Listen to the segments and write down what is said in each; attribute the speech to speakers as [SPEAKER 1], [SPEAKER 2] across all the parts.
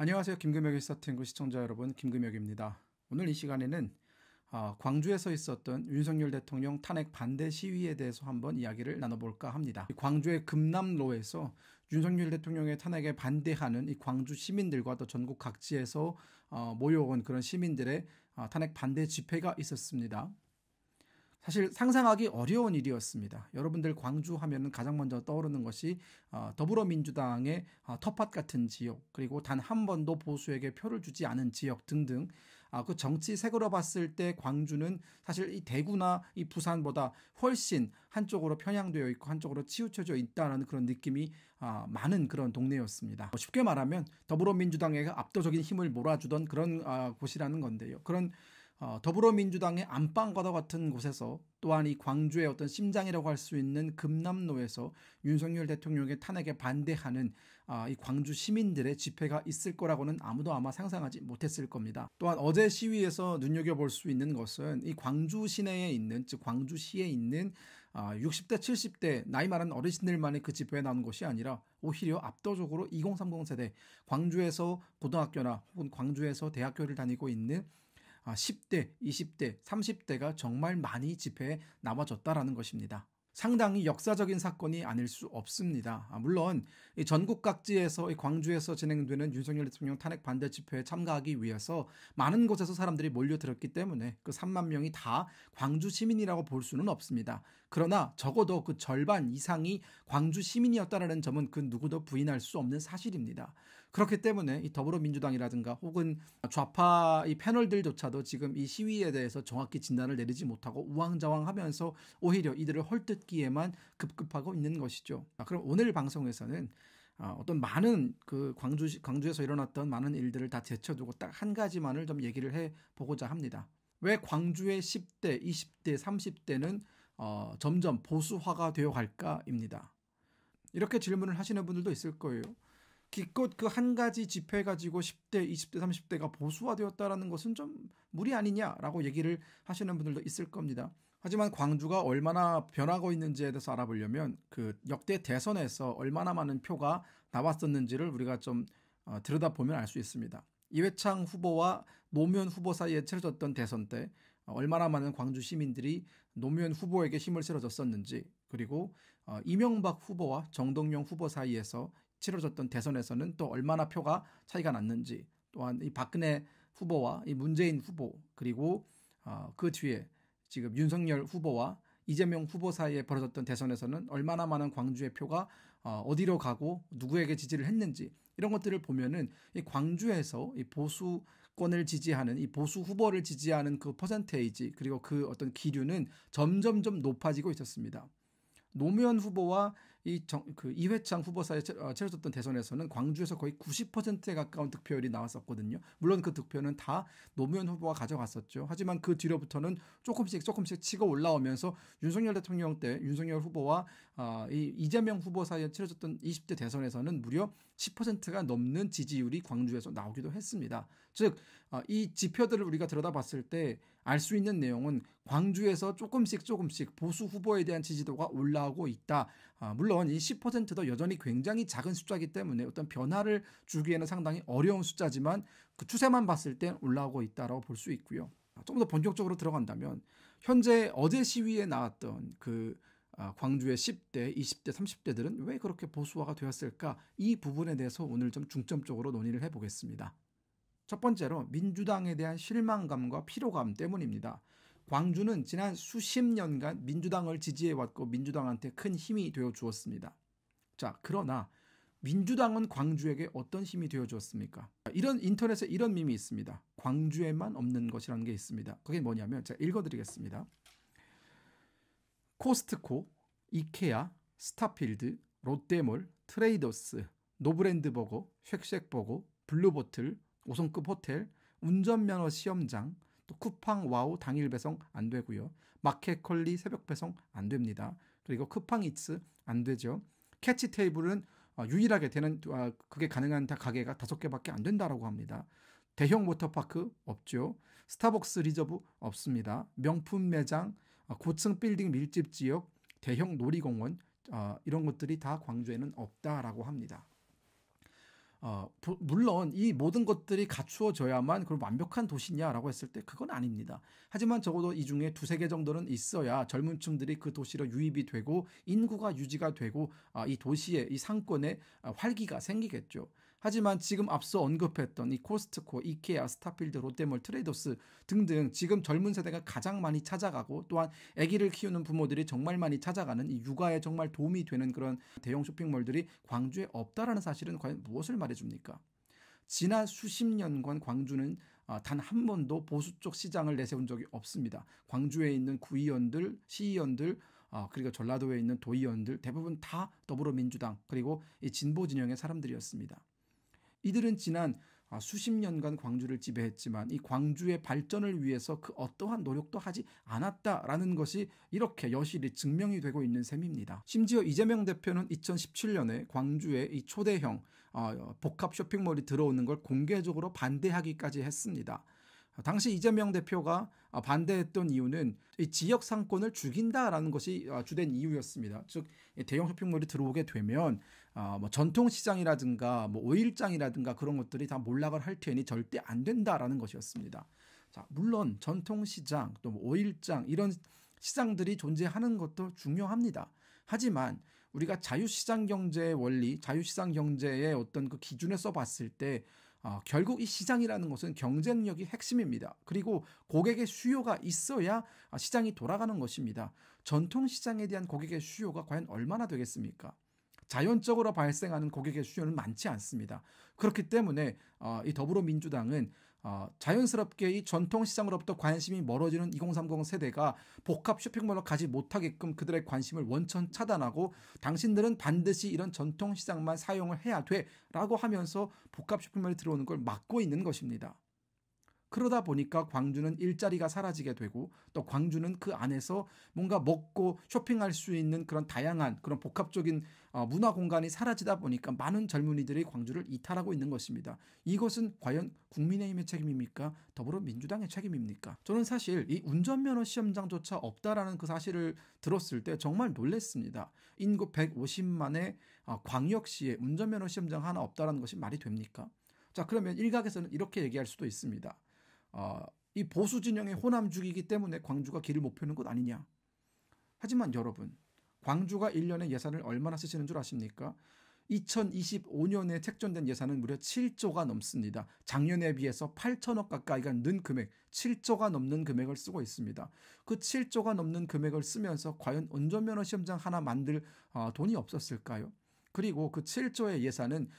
[SPEAKER 1] 안녕하세요. 김금혁의 스타트앵글 시청자 여러분, 김금혁입니다. 오늘 이 시간에는 광주에서 있었던 윤석열 대통령 탄핵 반대 시위에 대해서 한번 이야기를 나눠볼까 합니다. 광주의 금남로에서 윤석열 대통령의 탄핵에 반대하는 이 광주 시민들과 또 전국 각지에서 모여온 그런 시민들의 탄핵 반대 집회가 있었습니다. 사실 상상하기 어려운 일이었습니다. 여러분들 광주 하면은 가장 먼저 떠오르는 것이 더불어민주당의 텃밭 같은 지역, 그리고 단 한 번도 보수에게 표를 주지 않은 지역 등등, 그 정치색으로 봤을 때 광주는 사실 이 대구나 이 부산보다 훨씬 한쪽으로 편향되어 있고 한쪽으로 치우쳐져 있다는 그런 느낌이 많은 그런 동네였습니다. 쉽게 말하면 더불어민주당에게 압도적인 힘을 몰아주던 그런 곳이라는 건데요. 그런 더불어민주당의 안방과도 같은 곳에서, 또한 이 광주의 어떤 심장이라고 할 수 있는 금남로에서 윤석열 대통령의 탄핵에 반대하는 이 광주 시민들의 집회가 있을 거라고는 아무도 아마 상상하지 못했을 겁니다. 또한 어제 시위에서 눈여겨볼 수 있는 것은 이 광주 시내에 있는, 즉 광주시에 있는 60대 70대 나이 많은 어르신들만의 그 집회에 나온 것이 아니라 오히려 압도적으로 2030 세대, 광주에서 고등학교나 혹은 광주에서 대학교를 다니고 있는 10대, 20대, 30대가 정말 많이 집회에 나와줬다라는 것입니다. 상당히 역사적인 사건이 아닐 수 없습니다. 물론 전국 각지에서 광주에서 진행되는 윤석열 대통령 탄핵 반대 집회에 참가하기 위해서 많은 곳에서 사람들이 몰려들었기 때문에 그 3만 명이 다 광주 시민이라고 볼 수는 없습니다. 그러나 적어도 그 절반 이상이 광주 시민이었다는 점은 그 누구도 부인할 수 없는 사실입니다. 그렇기 때문에 이 더불어민주당이라든가 혹은 좌파 이 패널들조차도 지금 이 시위에 대해서 정확히 진단을 내리지 못하고 우왕좌왕하면서 오히려 이들을 헐뜯기에만 급급하고 있는 것이죠. 그럼 오늘 방송에서는 어떤 많은 그 광주에서 일어났던 많은 일들을 다 제쳐두고 딱 한 가지만을 좀 얘기를 해보고자 합니다. 왜 광주의 10대, 20대, 30대는 점점 보수화가 되어 갈까입니다. 이렇게 질문을 하시는 분들도 있을 거예요. 기껏 그 한 가지 집회 가지고 10대, 20대, 30대가 보수화되었다라는 것은 좀 무리 아니냐라고 얘기를 하시는 분들도 있을 겁니다. 하지만 광주가 얼마나 변하고 있는지에 대해서 알아보려면 그 역대 대선에서 얼마나 많은 표가 나왔었는지를 우리가 좀 들여다보면 알 수 있습니다. 이회창 후보와 노무현 후보 사이에 치러졌던 대선 때 얼마나 많은 광주 시민들이 노무현 후보에게 힘을 실어줬었는지, 그리고 이명박 후보와 정동영 후보 사이에서 치러졌던 대선에서는 또 얼마나 표가 차이가 났는지, 또한 이 박근혜 후보와 이 문재인 후보, 그리고 그 뒤에 지금 윤석열 후보와 이재명 후보 사이에 벌어졌던 대선에서는 얼마나 많은 광주의 표가 어디로 가고 누구에게 지지를 했는지, 이런 것들을 보면은 이 광주에서 이 보수권을 지지하는, 이 보수 후보를 지지하는 그 퍼센테이지, 그리고 그 어떤 기류는 점점점 높아지고 있었습니다. 노무현 후보와 이회창 후보 사이에 치러졌던 대선에서는 광주에서 거의 90%에 가까운 득표율이 나왔었거든요. 물론 그 득표는 다 노무현 후보가 가져갔었죠. 하지만 그 뒤로부터는 조금씩 치고 올라오면서 윤석열 대통령 때 윤석열 후보와 이재명 후보 사이에 치러졌던 20대 대선에서는 무려 10%가 넘는 지지율이 광주에서 나오기도 했습니다. 즉, 이 지표들을 우리가 들여다봤을 때 알 수 있는 내용은 광주에서 조금씩 보수 후보에 대한 지지도가 올라오고 있다. 물론 이 10%도 여전히 굉장히 작은 숫자이기 때문에 어떤 변화를 주기에는 상당히 어려운 숫자지만 그 추세만 봤을 때 올라오고 있다고 볼 수 있고요. 좀 더 본격적으로 들어간다면 현재 어제 시위에 나왔던 그 광주의 10대, 20대, 30대들은 왜 그렇게 보수화가 되었을까? 이 부분에 대해서 오늘 좀 중점적으로 논의를 해보겠습니다. 첫 번째로 민주당에 대한 실망감과 피로감 때문입니다. 광주는 지난 수십 년간 민주당을 지지해왔고 민주당한테 큰 힘이 되어 주었습니다. 자, 그러나 민주당은 광주에게 어떤 힘이 되어 주었습니까? 인터넷에 이런 밈이 있습니다. 광주에만 없는 것이라는 게 있습니다. 그게 뭐냐면 제가 읽어드리겠습니다. 코스트코, 이케아, 스타필드, 롯데몰, 트레이더스, 노브랜드버거, 쉑쉑버거, 블루보틀, 5성급 호텔, 운전면허 시험장, 또 쿠팡 와우 당일 배송 안 되고요. 마켓컬리 새벽 배송 안 됩니다. 그리고 쿠팡이츠 안 되죠. 캐치 테이블은 유일하게 되는 그게 가능한 가게가 5개밖에 안 된다라고 합니다. 대형 워터파크 없죠. 스타벅스 리저브 없습니다. 명품 매장, 고층 빌딩 밀집 지역, 대형 놀이공원, 이런 것들이 다 광주에는 없다라고 합니다. 물론 이 모든 것들이 갖추어져야만 그럼 완벽한 도시냐라고 했을 때 그건 아닙니다. 하지만 적어도 이 중에 두세 개 정도는 있어야 젊은 층들이 그 도시로 유입이 되고 인구가 유지가 되고 이 도시의 이 상권에 활기가 생기겠죠. 하지만 지금 앞서 언급했던 이 코스트코, 이케아, 스타필드, 롯데몰, 트레이더스 등등 지금 젊은 세대가 가장 많이 찾아가고 또한 아기를 키우는 부모들이 정말 많이 찾아가는 이 육아에 정말 도움이 되는 그런 대형 쇼핑몰들이 광주에 없다라는 사실은 과연 무엇을 말해줍니까? 지난 수십 년간 광주는 단 한 번도 보수 쪽 시장을 내세운 적이 없습니다. 광주에 있는 구의원들, 시의원들, 그리고 전라도에 있는 도의원들 대부분 다 더불어민주당 그리고 이 진보 진영의 사람들이었습니다. 이들은 지난 수십 년간 광주를 지배했지만 이 광주의 발전을 위해서 그 어떠한 노력도 하지 않았다라는 것이 이렇게 여실히 증명이 되고 있는 셈입니다. 심지어 이재명 대표는 2017년에 광주에 이 초대형 복합 쇼핑몰이 들어오는 걸 공개적으로 반대하기까지 했습니다. 당시 이재명 대표가 반대했던 이유는 이 지역 상권을 죽인다라는 것이 주된 이유였습니다. 즉 대형 쇼핑몰이 들어오게 되면 뭐 전통시장이라든가 뭐 오일장이라든가 그런 것들이 다 몰락을 할 테니 절대 안 된다라는 것이었습니다. 자, 물론 전통시장 또 뭐 오일장 이런 시장들이 존재하는 것도 중요합니다. 하지만 우리가 자유시장 경제의 원리, 자유시장 경제의 어떤 그 기준에서 봤을 때 결국 이 시장이라는 것은 경쟁력이 핵심입니다. 그리고 고객의 수요가 있어야 시장이 돌아가는 것입니다. 전통시장에 대한 고객의 수요가 과연 얼마나 되겠습니까? 자연적으로 발생하는 고객의 수요는 많지 않습니다. 그렇기 때문에 이 더불어민주당은 자연스럽게 이 전통시장으로부터 관심이 멀어지는 2030 세대가 복합 쇼핑몰로 가지 못하게끔 그들의 관심을 원천 차단하고 당신들은 반드시 이런 전통시장만 사용을 해야 돼 라고 하면서 복합 쇼핑몰에 들어오는 걸 막고 있는 것입니다. 그러다 보니까 광주는 일자리가 사라지게 되고 또 광주는 그 안에서 뭔가 먹고 쇼핑할 수 있는 그런 다양한 그런 복합적인 문화 공간이 사라지다 보니까 많은 젊은이들이 광주를 이탈하고 있는 것입니다. 이것은 과연 국민의힘의 책임입니까? 더불어민주당의 책임입니까? 저는 사실 이 운전면허 시험장조차 없다라는 그 사실을 들었을 때 정말 놀랐습니다. 인구 150만의 광역시에 운전면허 시험장 하나 없다라는 것이 말이 됩니까? 자, 그러면 일각에서는 이렇게 얘기할 수도 있습니다. 이 보수 진영의 호남주기이기 때문에 광주가 길을 못 펴는 것 아니냐. 하지만 여러분, 광주가 1년에 예산을 얼마나 쓰시는 줄 아십니까? 2025년에 책정된 예산은 무려 7조가 넘습니다. 작년에 비해서 8천억 가까이가 는 금액, 7조가 넘는 금액을 쓰고 있습니다. 그 7조가 넘는 금액을 쓰면서 과연 운전면허 시험장 하나 만들 돈이 없었을까요? 그리고 그 7조의 예산은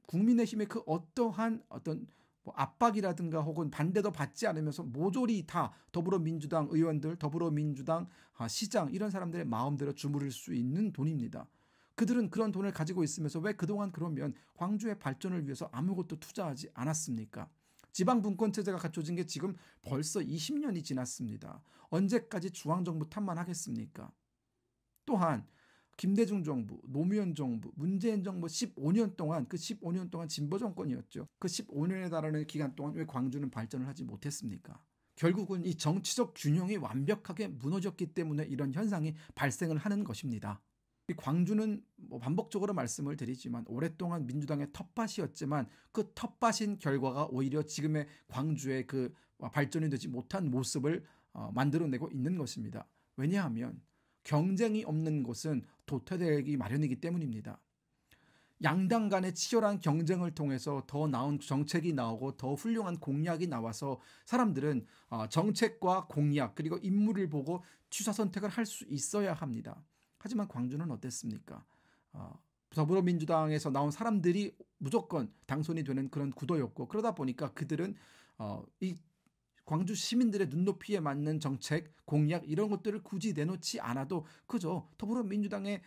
[SPEAKER 1] 국민의힘의 그 어떠한 어떤 압박이라든가 혹은 반대도 받지 않으면서 모조리 다 더불어민주당 의원들, 더불어민주당 시장 이런 사람들의 마음대로 주무를 수 있는 돈입니다. 그들은 그런 돈을 가지고 있으면서 왜 그동안 그러면 광주의 발전을 위해서 아무것도 투자하지 않았습니까? 지방분권체제가 갖춰진 게 지금 벌써 20년이 지났습니다. 언제까지 중앙정부 탓만 하겠습니까? 또한 김대중 정부, 노무현 정부, 문재인 정부 15년 동안 그 15년 동안 진보 정권이었죠. 그 15년에 달하는 기간 동안 왜 광주는 발전을 하지 못했습니까? 결국은 이 정치적 균형이 완벽하게 무너졌기 때문에 이런 현상이 발생을 하는 것입니다. 이 광주는 반복적으로 말씀을 드리지만 오랫동안 민주당의 텃밭이었지만 그 텃밭인 결과가 오히려 지금의 광주의 그 발전이 되지 못한 모습을 만들어내고 있는 것입니다. 왜냐하면 경쟁이 없는 곳은 도태되기 마련이기 때문입니다. 양당 간의 치열한 경쟁을 통해서 더 나은 정책이 나오고 더 훌륭한 공약이 나와서 사람들은 정책과 공약 그리고 인물을 보고 취사 선택을 할 수 있어야 합니다. 하지만 광주는 어땠습니까? 더불어민주당에서 나온 사람들이 무조건 당선이 되는 그런 구도였고 그러다 보니까 그들은 이 광주 시민들의 눈높이에 맞는 정책, 공약 이런 것들을 굳이 내놓지 않아도 그저 더불어민주당의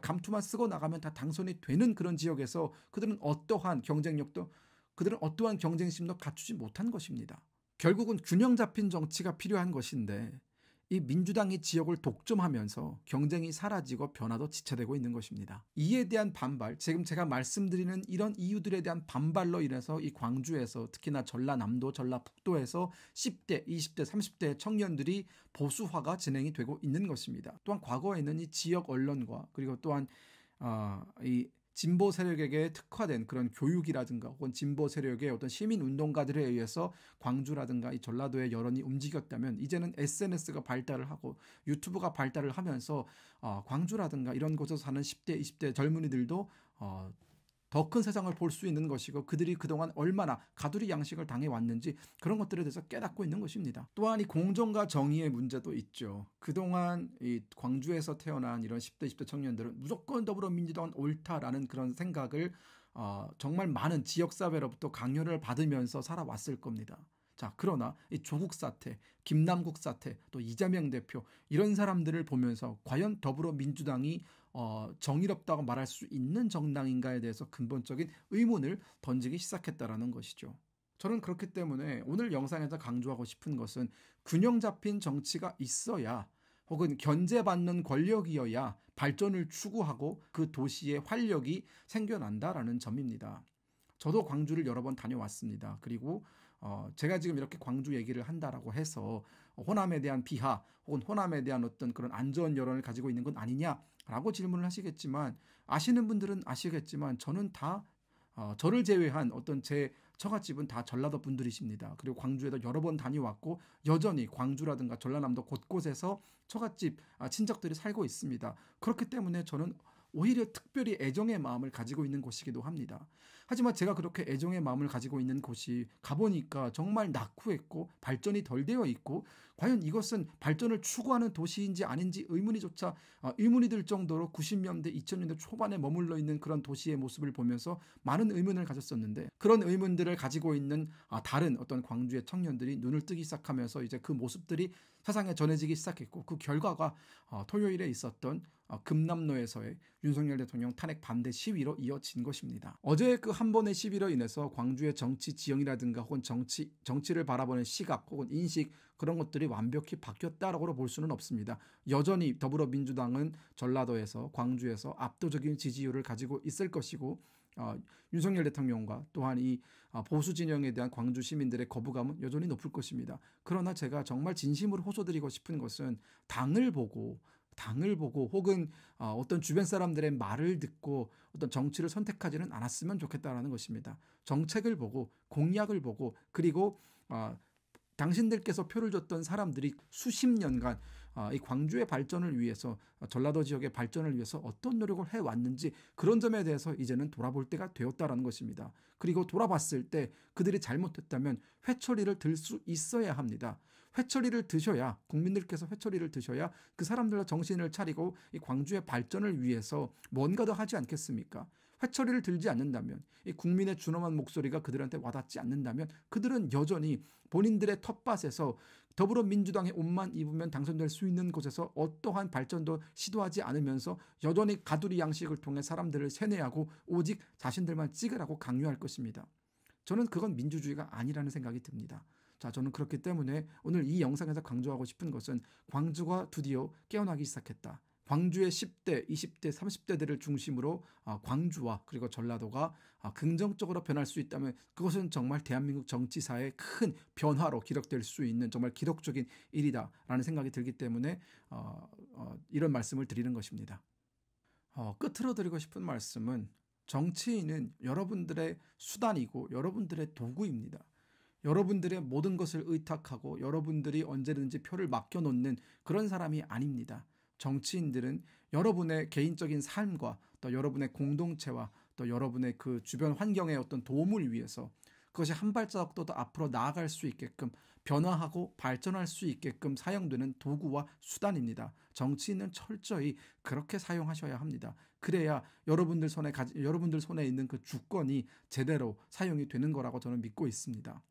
[SPEAKER 1] 감투만 쓰고 나가면 다 당선이 되는 그런 지역에서 그들은 어떠한 경쟁력도 그들은 어떠한 경쟁심도 갖추지 못한 것입니다. 결국은 균형 잡힌 정치가 필요한 것인데 이 민주당이 지역을 독점하면서 경쟁이 사라지고 변화도 지체되고 있는 것입니다. 이에 대한 반발, 지금 제가 말씀드리는 이런 이유들에 대한 반발로 인해서 이 광주에서 특히나 전라남도, 전라북도에서 10대, 20대, 30대 청년들이 보수화가 진행이 되고 있는 것입니다. 또한 과거에는 이 지역 언론과 그리고 또한 이 진보 세력에게 특화된 그런 교육이라든가 혹은 진보 세력의 어떤 시민 운동가들에 의해서 광주라든가 이 전라도의 여론이 움직였다면 이제는 SNS가 발달을 하고 유튜브가 발달을 하면서 광주라든가 이런 곳에서 사는 10대, 20대 젊은이들도 더 큰 세상을 볼 수 있는 것이고 그들이 그동안 얼마나 가두리 양식을 당해왔는지 그런 것들에 대해서 깨닫고 있는 것입니다. 또한 이 공정과 정의의 문제도 있죠. 그동안 이 광주에서 태어난 이런 10대, 20대 청년들은 무조건 더불어민주당은 옳다라는 그런 생각을 정말 많은 지역사회로부터 강요를 받으면서 살아왔을 겁니다. 자, 그러나 이 조국 사태, 김남국 사태, 또 이재명 대표 이런 사람들을 보면서 과연 더불어민주당이 정의롭다고 말할 수 있는 정당인가에 대해서 근본적인 의문을 던지기 시작했다라는 것이죠. 저는 그렇기 때문에 오늘 영상에서 강조하고 싶은 것은 균형 잡힌 정치가 있어야 혹은 견제받는 권력이어야 발전을 추구하고 그 도시의 활력이 생겨난다라는 점입니다. 저도 광주를 여러 번 다녀왔습니다. 그리고 제가 지금 이렇게 광주 얘기를 한다라고 해서 호남에 대한 비하 혹은 호남에 대한 어떤 그런 안전 여론을 가지고 있는 건 아니냐라고 질문을 하시겠지만 아시는 분들은 아시겠지만 저는 다 저를 제외한 어떤 제 처갓집은 다 전라도 분들이십니다. 그리고 광주에도 여러 번 다녀왔고 여전히 광주라든가 전라남도 곳곳에서 처갓집 친척들이 살고 있습니다. 그렇기 때문에 저는 오히려 특별히 애정의 마음을 가지고 있는 곳이기도 합니다. 하지만 제가 그렇게 애정의 마음을 가지고 있는 곳이 가보니까 정말 낙후했고 발전이 덜 되어 있고 과연 이것은 발전을 추구하는 도시인지 아닌지 의문이 들 정도로 90년대, 2000년대 초반에 머물러 있는 그런 도시의 모습을 보면서 많은 의문을 가졌었는데 그런 의문들을 가지고 있는 다른 어떤 광주의 청년들이 눈을 뜨기 시작하면서 이제 그 모습들이 세상에 전해지기 시작했고 그 결과가 토요일에 있었던 금남로에서의 윤석열 대통령 탄핵 반대 시위로 이어진 것입니다. 어제 그 한 번의 시위로 인해서 광주의 정치 지형이라든가 혹은 정치를 바라보는 시각 혹은 인식 그런 것들이 완벽히 바뀌었다라고 볼 수는 없습니다. 여전히 더불어민주당은 전라도에서 광주에서 압도적인 지지율을 가지고 있을 것이고 윤석열 대통령과 또한 이 보수 진영에 대한 광주 시민들의 거부감은 여전히 높을 것입니다. 그러나 제가 정말 진심으로 호소드리고 싶은 것은 당을 보고 혹은 어떤 주변 사람들의 말을 듣고 어떤 정치를 선택하지는 않았으면 좋겠다라는 것입니다. 정책을 보고 공약을 보고 그리고 당신들께서 표를 줬던 사람들이 수십 년간 이 광주의 발전을 위해서 전라도 지역의 발전을 위해서 어떤 노력을 해왔는지 그런 점에 대해서 이제는 돌아볼 때가 되었다라는 것입니다. 그리고 돌아봤을 때 그들이 잘못했다면 회초리를 들 수 있어야 합니다. 회초리를 드셔야 국민들께서 회초리를 드셔야 그 사람들과 정신을 차리고 이 광주의 발전을 위해서 뭔가 더 하지 않겠습니까? 회초리를 들지 않는다면 이 국민의 준엄한 목소리가 그들한테 와닿지 않는다면 그들은 여전히 본인들의 텃밭에서 더불어민주당의 옷만 입으면 당선될 수 있는 곳에서 어떠한 발전도 시도하지 않으면서 여전히 가두리 양식을 통해 사람들을 세뇌하고 오직 자신들만 찍으라고 강요할 것입니다. 저는 그건 민주주의가 아니라는 생각이 듭니다. 자, 저는 그렇기 때문에 오늘 이 영상에서 강조하고 싶은 것은 광주가 드디어 깨어나기 시작했다. 광주의 10대, 20대, 30대들을 중심으로 광주와 그리고 전라도가 긍정적으로 변할 수 있다면 그것은 정말 대한민국 정치사의 큰 변화로 기록될 수 있는 정말 기록적인 일이다라는 생각이 들기 때문에 이런 말씀을 드리는 것입니다. 끝으로 드리고 싶은 말씀은 정치인은 여러분들의 수단이고 여러분들의 도구입니다. 여러분들의 모든 것을 의탁하고 여러분들이 언제든지 표를 맡겨놓는 그런 사람이 아닙니다. 정치인들은 여러분의 개인적인 삶과 또 여러분의 공동체와 또 여러분의 그 주변 환경의 어떤 도움을 위해서 그것이 한 발자국도 더 앞으로 나아갈 수 있게끔 변화하고 발전할 수 있게끔 사용되는 도구와 수단입니다. 정치인은 철저히 그렇게 사용하셔야 합니다. 그래야 여러분들 손에 있는 그 주권이 제대로 사용이 되는 거라고 저는 믿고 있습니다.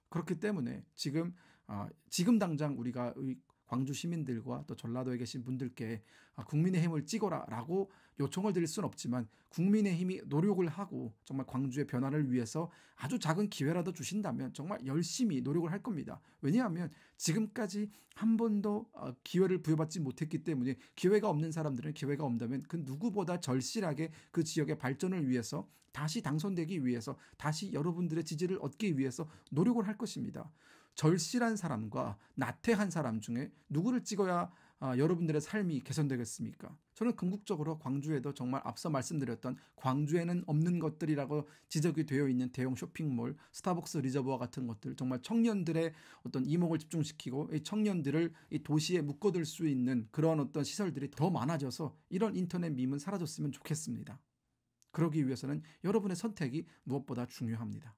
[SPEAKER 1] 그렇기 때문에 지금 당장 우리가 광주 시민들과 또 전라도에 계신 분들께 국민의힘을 찍어라라고 요청을 드릴 수는 없지만 국민의힘이 노력을 하고 정말 광주의 변화를 위해서 아주 작은 기회라도 주신다면 정말 열심히 노력을 할 겁니다. 왜냐하면 지금까지 한 번도 기회를 부여받지 못했기 때문에 기회가 없는 사람들은 기회가 온다면 그 누구보다 절실하게 그 지역의 발전을 위해서 다시 당선되기 위해서 다시 여러분들의 지지를 얻기 위해서 노력을 할 것입니다. 절실한 사람과 나태한 사람 중에 누구를 찍어야 여러분들의 삶이 개선되겠습니까? 저는 궁극적으로 광주에도 정말 앞서 말씀드렸던 광주에는 없는 것들이라고 지적이 되어 있는 대형 쇼핑몰, 스타벅스 리저버와 같은 것들, 정말 청년들의 어떤 이목을 집중시키고 이 청년들을 이 도시에 묶어둘 수 있는 그런 어떤 시설들이 더 많아져서 이런 인터넷 밈은 사라졌으면 좋겠습니다. 그러기 위해서는 여러분의 선택이 무엇보다 중요합니다.